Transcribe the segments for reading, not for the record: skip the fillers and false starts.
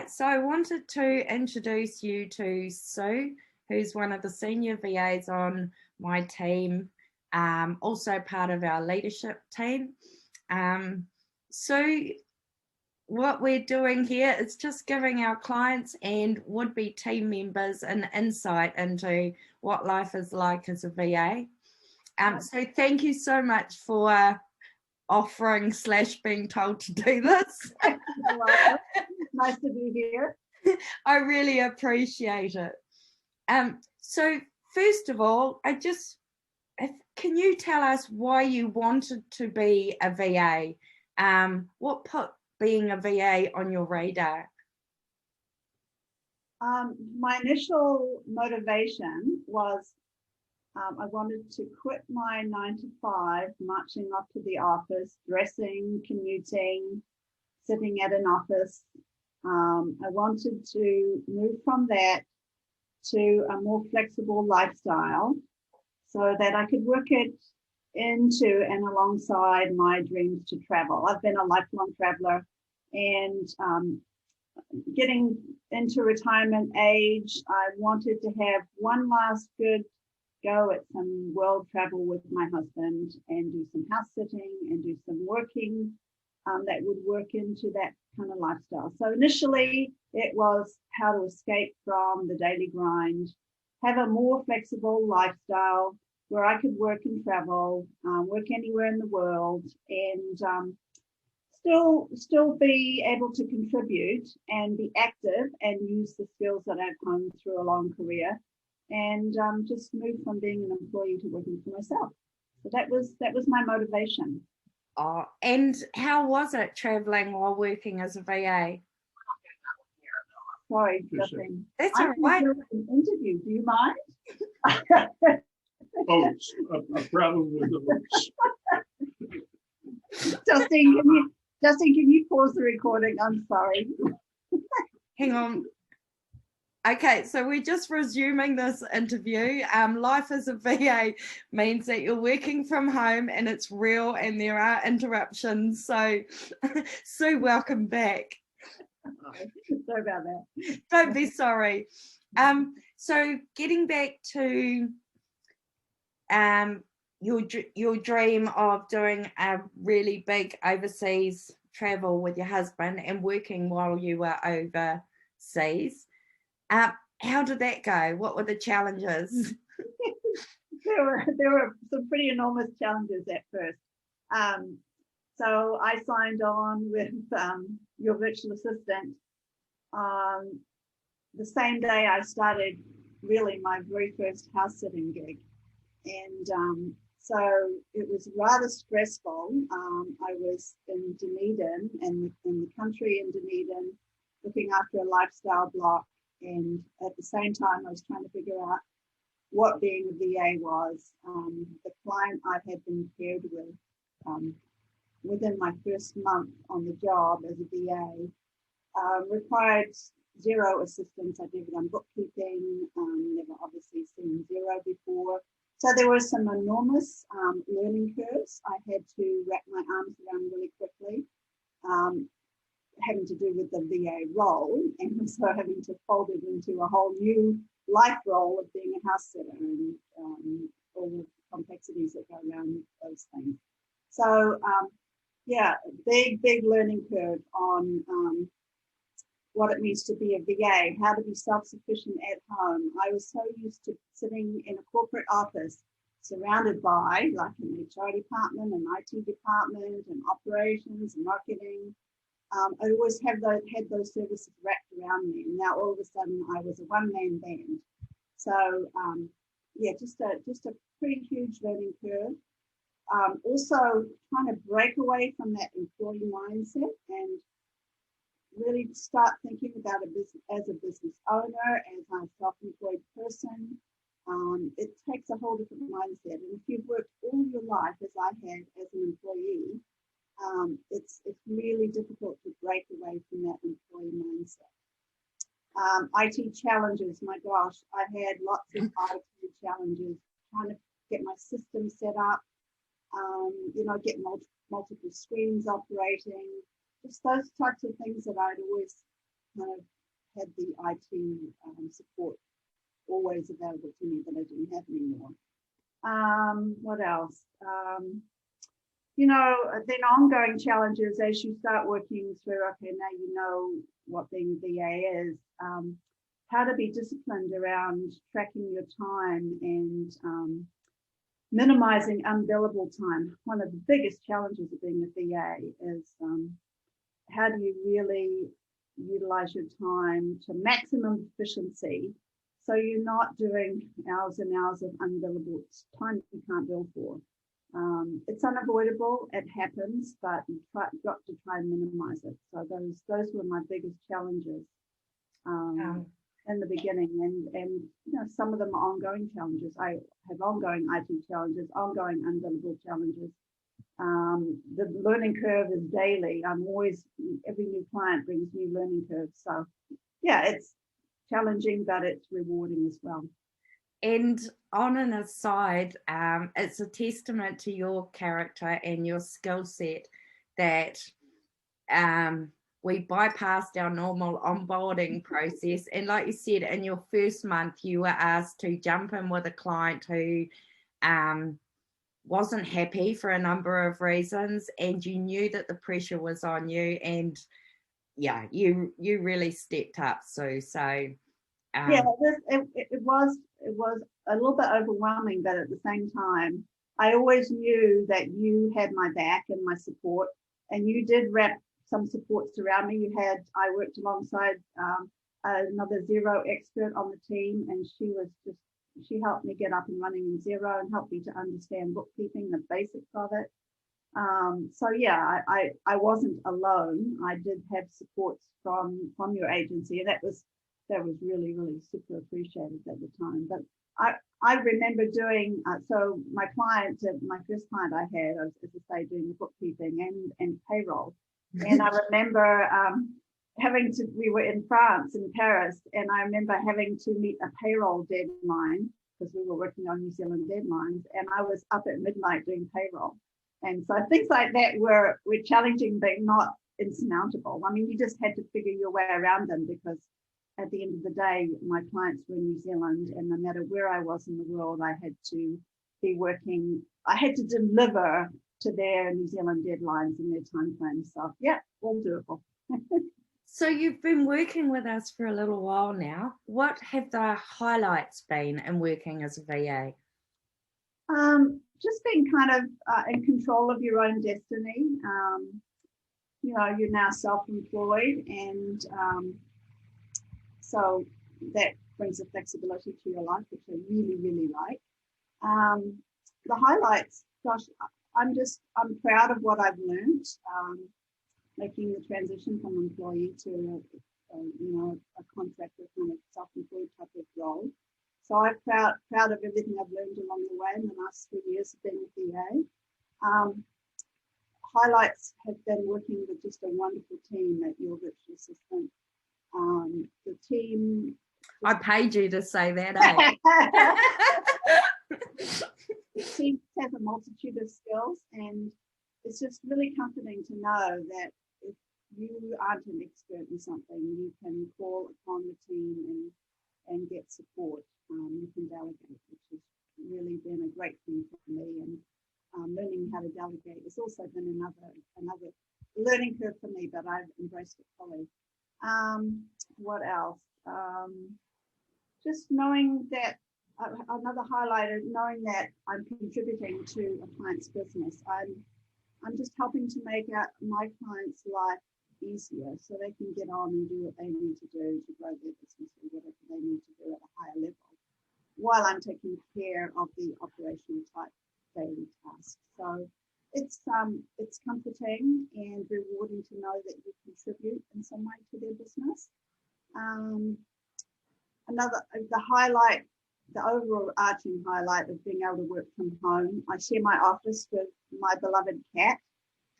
right, so I wanted to introduce you to Sue, who's one of the senior VAs on my team, also part of our leadership team. Sue, what we're doing here is just giving our clients and would-be team members an insight into what life is like as a VA. So thank you so much for offering / being told to do this. Nice to be here. I really appreciate it. So first of all, can you tell us why you wanted to be a VA? What put being a VA on your radar? My initial motivation was I wanted to quit my 9-to-5, marching off to the office, dressing, commuting, sitting at an office. I wanted to move from that to a more flexible lifestyle so that I could work it into and alongside my dreams to travel. I've been a lifelong traveler, and getting into retirement age, I wanted to have one last good go at some world travel with my husband and do some house sitting and do some working that would work into that kind of lifestyle. So initially it was how to escape from the daily grind, have a more flexible lifestyle where I could work and travel, work anywhere in the world, and still be able to contribute and be active and use the skills that I've honed through a long career, and just move from being an employee to working for myself. So that was my motivation. Oh, and how was it traveling while working as a VA? Sorry, Justin. That's all right. An interview. Do you mind? Oh, a problem with the voice. Justin, can you pause the recording? I'm sorry. Hang on. Okay, so we're just resuming this interview. Life as a VA means that you're working from home and it's real and there are interruptions. So, Sue, welcome back. Sorry about that. Don't be sorry. So getting back to your dream of doing a really big overseas travel with your husband and working while you were overseas. How did that go? What were the challenges? There were some pretty enormous challenges at first. So I signed on with your virtual assistant the same day I started really my very first house sitting gig. And so it was rather stressful. I was in Dunedin, in the country in Dunedin, looking after a lifestyle block. And at the same time, I was trying to figure out what being a VA was. The client I had been paired with within my first month on the job as a VA required zero assistance. I'd never done bookkeeping, never obviously seen zero before. So there were some enormous learning curves I had to wrap my arms around really quickly. Having to do with the VA role, and also having to fold it into a whole new life role of being a house sitter and all the complexities that go around those things. So yeah, big learning curve on what it means to be a VA, how to be self-sufficient at home. I was so used to sitting in a corporate office surrounded by like an HR department, an IT department, and operations and marketing. I always had those services wrapped around me, and now all of a sudden I was a one-man band. So yeah, just a pretty huge learning curve. Also trying to break away from that employee mindset and really start thinking about a business as a business owner, as a self-employed person. It takes a whole different mindset, and if you've worked all your life, as I had as an employee, it's really difficult to break away from that employee mindset. IT challenges, my gosh, I had lots of IT challenges, trying to get my system set up, get multiple screens operating, just those types of things that I'd always kind of had the IT support always available to me that I didn't have anymore. What else? You know, then ongoing challenges as you start working through, okay, now you know what being a VA is, how to be disciplined around tracking your time and minimizing unbillable time. One of the biggest challenges of being a VA is how do you really utilize your time to maximum efficiency so you're not doing hours and hours of unbillable time you can't bill for. It's unavoidable, it happens, but you've got to try and minimize it. So those were my biggest challenges in the beginning, and you know, some of them are ongoing challenges. I have ongoing IT challenges, ongoing unbillable challenges. The learning curve is daily. I'm always, every new client brings new learning curves. So yeah, it's challenging, but it's rewarding as well. And on an aside, it's a testament to your character and your skill set that we bypassed our normal onboarding process. And like you said, in your first month, you were asked to jump in with a client who wasn't happy for a number of reasons, and you knew that the pressure was on you, and yeah, you really stepped up, Sue. So yeah, it was a little bit overwhelming, but at the same time, I always knew that you had my back and my support, and you did wrap some supports around me. I worked alongside another Xero expert on the team, and she helped me get up and running in Xero and helped me to understand bookkeeping, the basics of it. So yeah, I wasn't alone. I did have supports from your agency, and that was really, really super appreciated at the time. But I remember doing, so my first client I had, I was, as I say, doing the bookkeeping and payroll. And I remember we were in France, in Paris, and I remember having to meet a payroll deadline because we were working on New Zealand deadlines, and I was up at midnight doing payroll. And so things like that were challenging, but not insurmountable. I mean, you just had to figure your way around them, because at the end of the day, my clients were in New Zealand, and no matter where I was in the world, I had to be working. I had to deliver to their New Zealand deadlines and their time frames. So yeah, all doable. So you've been working with us for a little while now. What have the highlights been in working as a VA? Just being kind of in control of your own destiny. You know, you're now self-employed, and so that brings a flexibility to your life, which I really, really like. The highlights, gosh, I'm proud of what I've learned, making the transition from employee to a contractor kind of self-employed type of role. So I'm proud of everything I've learned along the way in the last 3 years of being a VA. Highlights have been working with just a wonderful team at your virtual assistant. The team. I paid you to say that, eh? The team has a multitude of skills, and it's just really comforting to know that if you aren't an expert in something, you can call upon the team and get support. You can delegate, which has really been a great thing for me. And learning how to delegate has also been another learning curve for me, but I've embraced it fully. What else? Just knowing that another highlight is knowing that I'm contributing to a client's business. I'm just helping to make my client's life easier so they can get on and do what they need to do to grow their business or whatever they need to do at a higher level, while I'm taking care of the operational type daily tasks. So it's comforting and rewarding to know that you contribute in some way to their business. The overarching highlight of being able to work from home. I share my office with my beloved cat,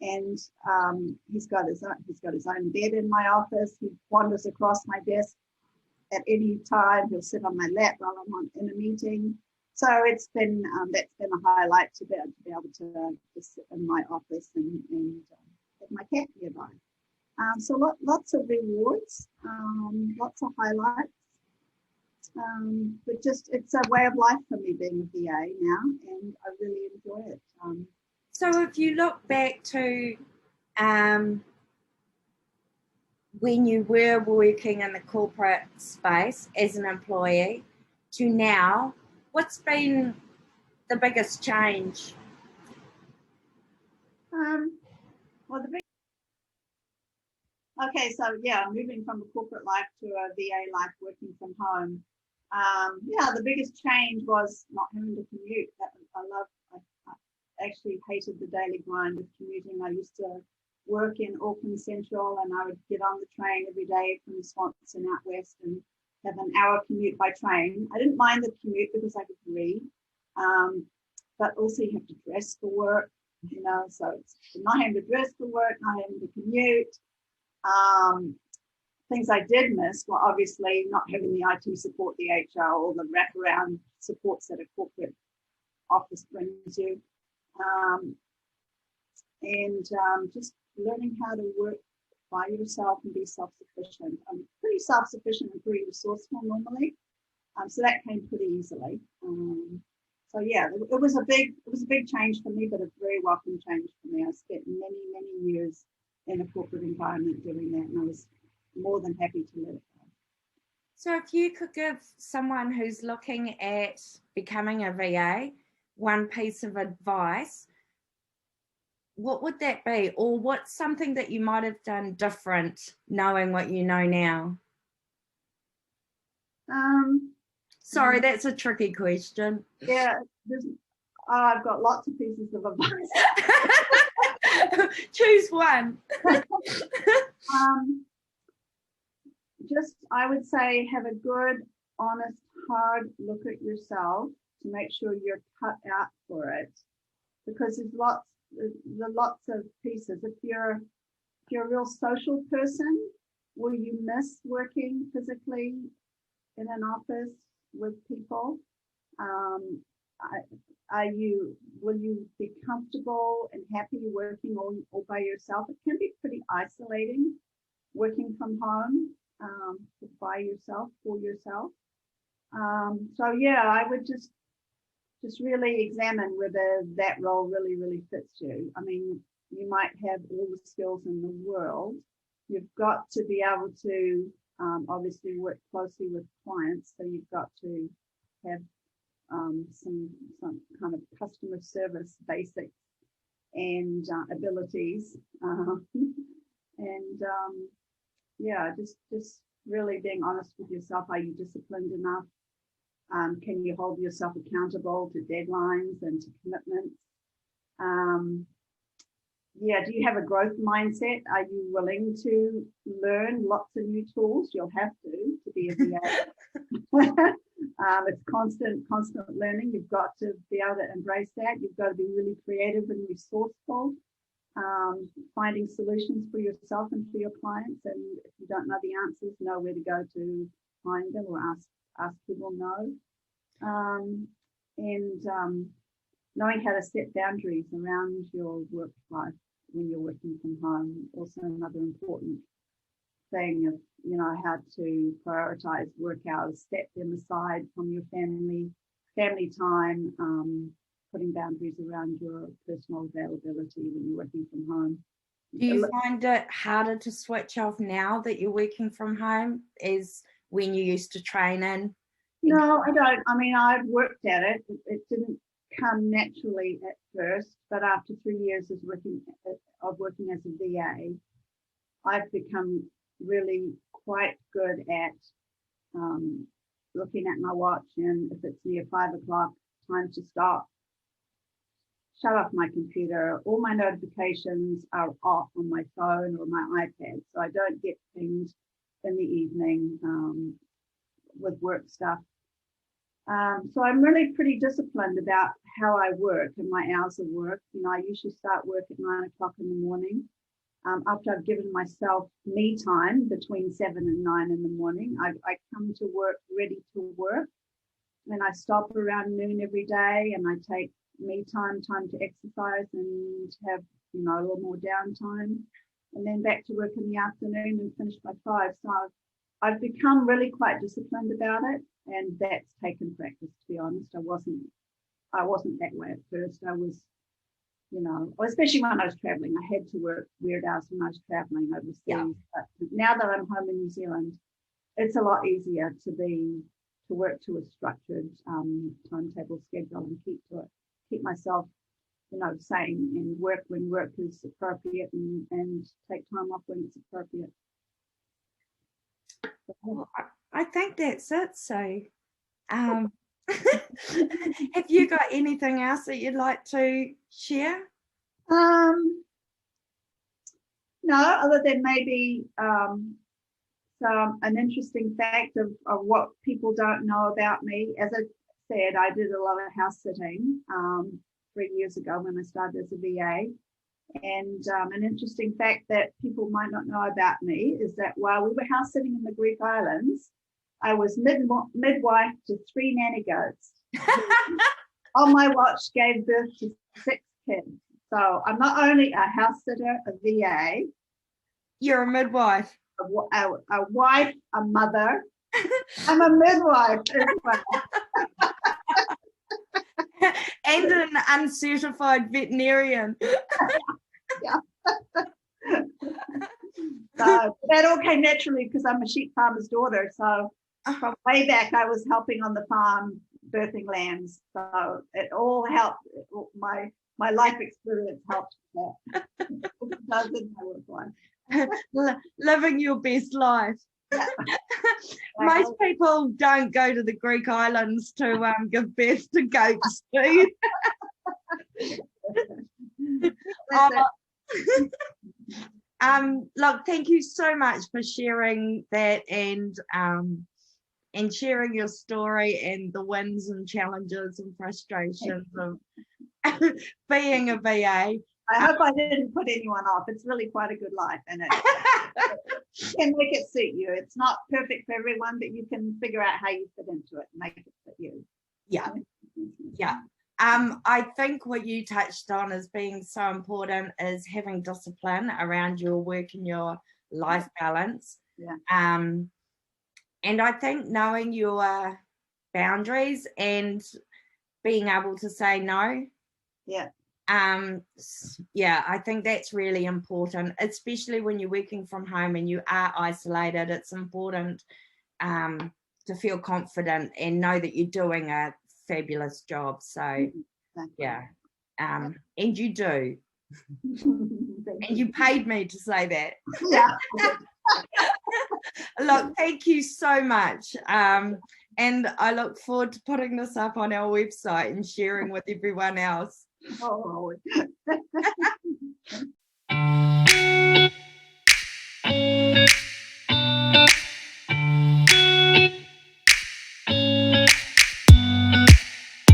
and he's got his own bed in my office. He wanders across my desk at any time. He'll sit on my lap while I'm in a meeting. So it's been that's been a highlight to be able to just sit in my office and have my cat nearby. So lots of rewards, lots of highlights. But just it's a way of life for me being a VA now, and I really enjoy it. So if you look back to when you were working in the corporate space as an employee to now, what's been the biggest change? Well, okay, so yeah, moving from a corporate life to a VA life, working from home. Yeah, the biggest change was not having to commute. I actually hated the daily grind of commuting. I used to work in Auckland Central, and I would get on the train every day from Swanson out west and have an hour commute by train. I didn't mind the commute because I could read, but also you have to dress for work, so it's not having to dress for work, not having to commute. Things I did miss were obviously not having the IT support, the HR, or the wraparound supports that a corporate office brings you. Just learning how to work by yourself and be self-sufficient. I'm pretty self-sufficient and pretty resourceful normally, so that came pretty easily. So yeah, it was a big change for me, but a very welcome change for me. I spent many years in a corporate environment doing that, and I was more than happy to let it go. So if you could give someone who's looking at becoming a VA one piece of advice, what would that be? Or what's something that you might have done different knowing what you know now? Sorry, that's a tricky question. Yeah, I've got lots of pieces of advice. Choose one. I would say have a good, honest, hard look at yourself to make sure you're cut out for it, because there's lots of pieces. If you're a real social person, will you miss working physically in an office with people? Will you be comfortable and happy working all by yourself? It can be pretty isolating working from home, by yourself, for yourself. So yeah, I would just really examine whether that role really fits you. I mean, you might have all the skills in the world. You've got to be able to obviously work closely with clients, so you've got to have some kind of customer service basics and abilities, yeah, just really being honest with yourself. Are you disciplined enough? Can you hold yourself accountable to deadlines and to commitments? Yeah, do you have a growth mindset? Are you willing to learn lots of new tools? You'll have to be a VA. It's constant learning. You've got to be able to embrace that. You've got to be really creative and resourceful, finding solutions for yourself and for your clients. And if you don't know the answers, know where to go to find them, or ask people know. Knowing how to set boundaries around your work life when you're working from home. Also another important thing of, how to prioritize work hours, set them aside from your family time, putting boundaries around your personal availability when you're working from home. Do you find it harder to switch off now that you're working from home as when you used to train in? No, I don't. I mean, I've worked at it. It didn't come naturally at first, but after 3 years of working as a VA, I've become really quite good at looking at my watch, and if it's near 5 o'clock, time to stop, shut off my computer. All my notifications are off on my phone or my iPad, so I don't get pinged in the evening with work stuff. So I'm really pretty disciplined about how I work and my hours of work. I usually start work at 9 o'clock in the morning. After I've given myself me time between 7 and 9 in the morning, I come to work ready to work. And I stop around noon every day, and I take me time to exercise and have, a little more downtime. and then back to work in the afternoon and finish by 5. So I've become really quite disciplined about it, and that's taken practice, to be honest. I wasn't that way at first. I was, especially when I was traveling, I had to work weird hours when I was traveling overseas. Yeah. But now that I'm home in New Zealand, it's a lot easier to work to a structured timetable schedule and keep myself, sane, and work when work is appropriate and take time off when it's appropriate. Well, I think that's it. So, have you got anything else that you'd like to share? No, other than maybe an interesting fact of what people don't know about me. As I said, I did a lot of house sitting 3 years ago when I started as a VA. And an interesting fact that people might not know about me is that while we were house sitting in the Greek islands, I was midwife to 3 nanny goats. On my watch, gave birth to 6 kids. So I'm not only a house sitter, a VA. You're a midwife. A wife, a mother. I'm a midwife as well. And an uncertified veterinarian. Yeah. So that all came naturally because I'm a sheep farmer's daughter. So from way back, I was helping on the farm, birthing lambs. So it all helped. My life experience helped with that. Living your best life. Yeah. Most people don't go to the Greek islands to give birth to goats, do you? Look, thank you so much for sharing that and sharing your story and the wins and challenges and frustrations of being a VA. I hope I didn't put anyone off. It's really quite a good life, and it can make it suit you. It's not perfect for everyone, but you can figure out how you fit into it and make it fit you. Yeah. I think what you touched on as being so important is having discipline around your work and your life balance. Yeah. And I think knowing your boundaries and being able to say no. Yeah. I think that's really important, especially when you're working from home and you are isolated. It's important to feel confident and know that you're doing a fabulous job. So yeah, and you do. And you paid me to say that. Yeah. Look, thank you so much. And I look forward to putting this up on our website and sharing with everyone else. Oh.